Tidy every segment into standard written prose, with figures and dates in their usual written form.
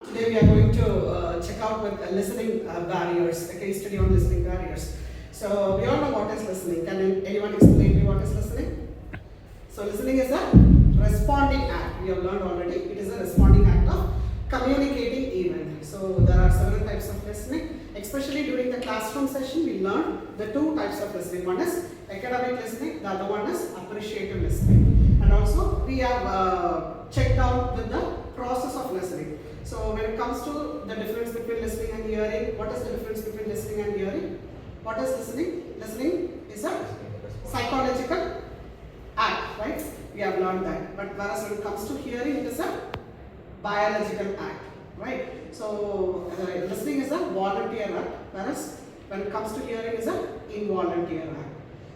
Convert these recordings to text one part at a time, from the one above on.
Today we are going to check out with listening barriers, a case study on listening barriers. So we all know what is listening. Can anyone explain me what is listening? So listening is a responding act. We have learned already. It is a responding act of communicating event. So there are several types of listening. Especially during the classroom session, we learned the two types of listening. One is academic listening, the other one is appreciative listening. And also we have checked out with the process of listening. So when it comes to the difference between listening and hearing, what is the difference between listening and hearing? What is listening? Listening is a psychological act, right? We have learned that. But whereas when it comes to hearing, it is a biological act, right? So listening is a volunteer act, whereas when it comes to hearing, is a involuntary act.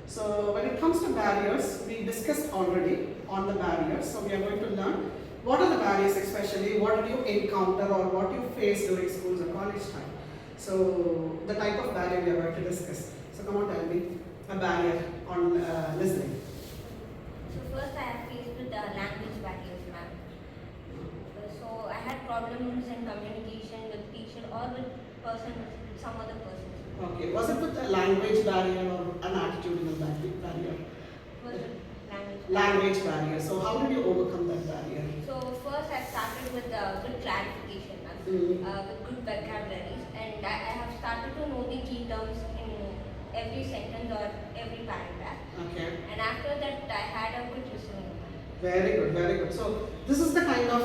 So when it comes to barriers, we discussed already on the barriers. So we are going to learn what are the barriers, especially what did you encounter or what you face during schools or college time. So the type of barrier we are going to discuss. So come on, tell me a barrier on listening. So first I have faced with the language barriers, ma'am. So I had problems in communication with teacher or with some other person. Okay, was it with a language barrier or an attitudinal barrier? Was it language? Language barrier. So how did you overcome that barrier? So first I started with good clarification, ma'am, with good vocabularies, and I have started to know the key terms in every sentence or every paragraph. Okay. And after that I had a good listening. Very good, very good. So this is the kind of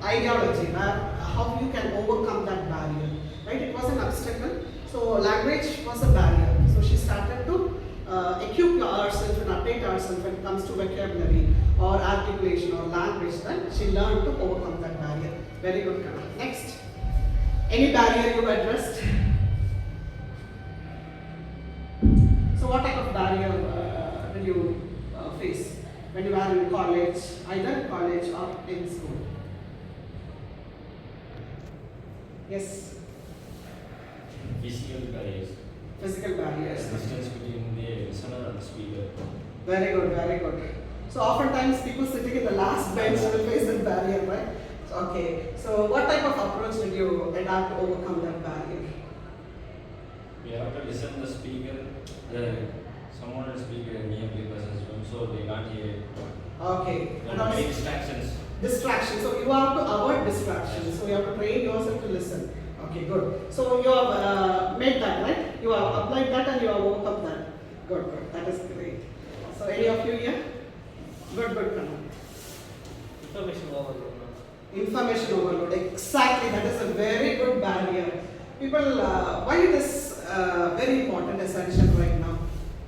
ideology how you can overcome that barrier, right? It was an obstacle. So language was a barrier. So she started to equip herself and update herself when it comes to vocabulary or articulation or language. Then she learned to overcome that barrier. Very good, Kana. Next, any barrier you addressed? So what type of barrier did you face when you were in college, either college or in school? Yes. Physical barriers. Physical barriers. Distance between the listener and the speaker. Very good, very good. So oftentimes people sitting in the last bench will face that barrier, right? Okay. So what type of approach did you adapt to overcome that barrier? We have to listen to the speaker. Someone is speaking nearby person's room, so they can't hear it. Okay. There are many distractions. Distraction. So you have to avoid distractions. So you have to train yourself to listen. Okay, good. So you have made that, right? You have applied that and you have overcome that. Good, good. That is great. So any of you here? Good, good, Pranav. Information overload. Information overload. Exactly. That is a very good barrier. People, why it is very important, essential right now.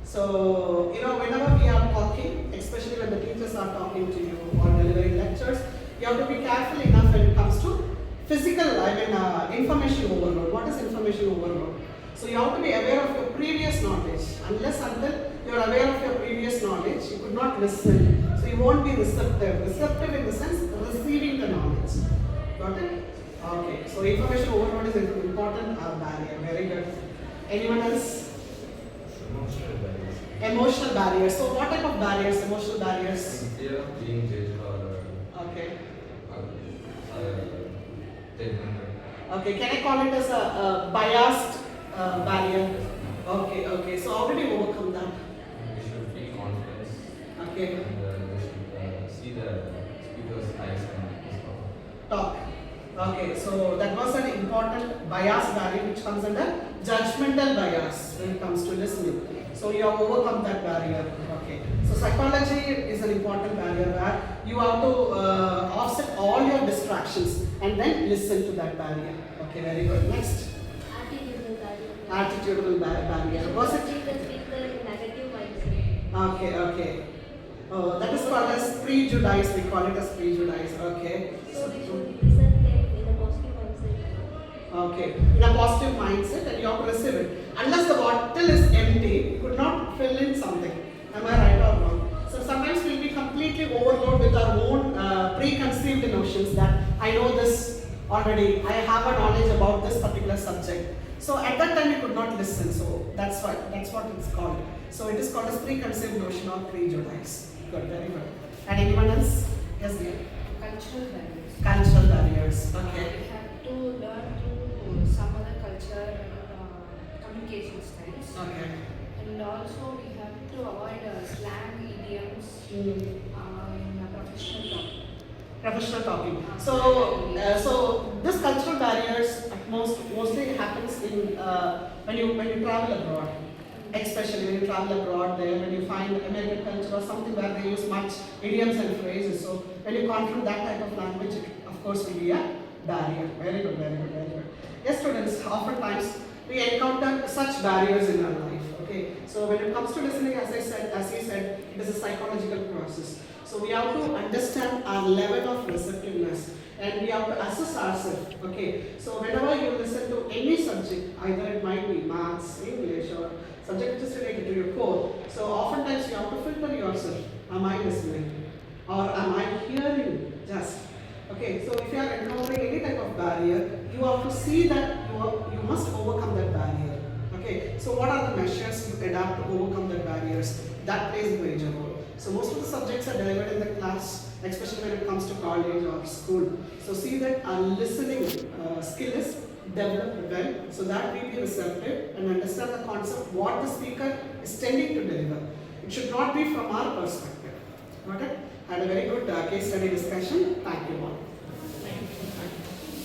So, whenever we are talking, especially when the teachers are talking to you or delivering lectures, you have to be careful enough when it comes to physical, information overload. What is information overload? So you have to be aware of your previous knowledge. Unless until you are aware of your previous knowledge, you could not listen. So you won't be receptive. Receptive in the sense receiving the knowledge. Got it? Okay. So information overload is an important barrier. Very good. Anyone else? Emotional barriers. Emotional barriers. So what type of barriers? Emotional barriers. Fear of being judged or Okay. taken. Okay. Can I call it as a biased barrier? Okay. Okay. So how did you overcome that? We should feel confidence Okay. and we should see the speaker's eyes and stuff. Talk. Okay, so that was an important bias barrier which comes under judgmental bias when it comes to listening. So you have overcome that barrier. Okay. So psychology is an important barrier where you have to offset all your distractions and then listen to that barrier. Okay, very good. Next, Attitudinal barrier. attitudinal barrier. Was it? Treat the speaker in negative mindset. Okay, okay. Oh, that is called as prejudice. We call it as prejudice. Okay. So we should listen them in a positive mindset. Okay, in a positive mindset and you have to receive it. Unless the bottle is empty, you could not fill in something. Am I right or wrong? So sometimes we'll be completely overloaded with our own preconceived notions that I know this already, I have a knowledge about this particular subject. So at that time you could not listen. So that's what it's called. So it is called as preconceived notion or prejudice. Good, very good. And anyone else? Yes, dear. Cultural barriers. Cultural barriers. Okay. in professional talk. Professional talking. So this cultural barriers at mostly happens in when you travel abroad. Especially when you travel abroad, there when you find American culture or something where they use much idioms and phrases. So when you confront that type of language, it of course will be a barrier. Very good, very good, very good. Yes, students. Oftentimes we encounter such barriers in our life. Okay. So when it comes to listening, as he said, it is a psychological process. So we have to understand our level of receptiveness and we have to assess ourselves. Okay. So whenever you listen to any subject, either it might be maths, English, or subject which is related to your core. So oftentimes you have to filter yourself. Am I listening? Or am I hearing just? Okay. So if you are encountering any type of barrier, you have to see that you must overcome that barrier. Okay. So what are the measures you adapt to overcome the barriers? That plays a major role. So most of the subjects are delivered in the class, especially when it comes to college or school. So see that our listening skill is developed well, so that we be receptive and understand the concept what the speaker is tending to deliver. It should not be from our perspective. Got it? Had a very good case study discussion. Thank you all. Thank you.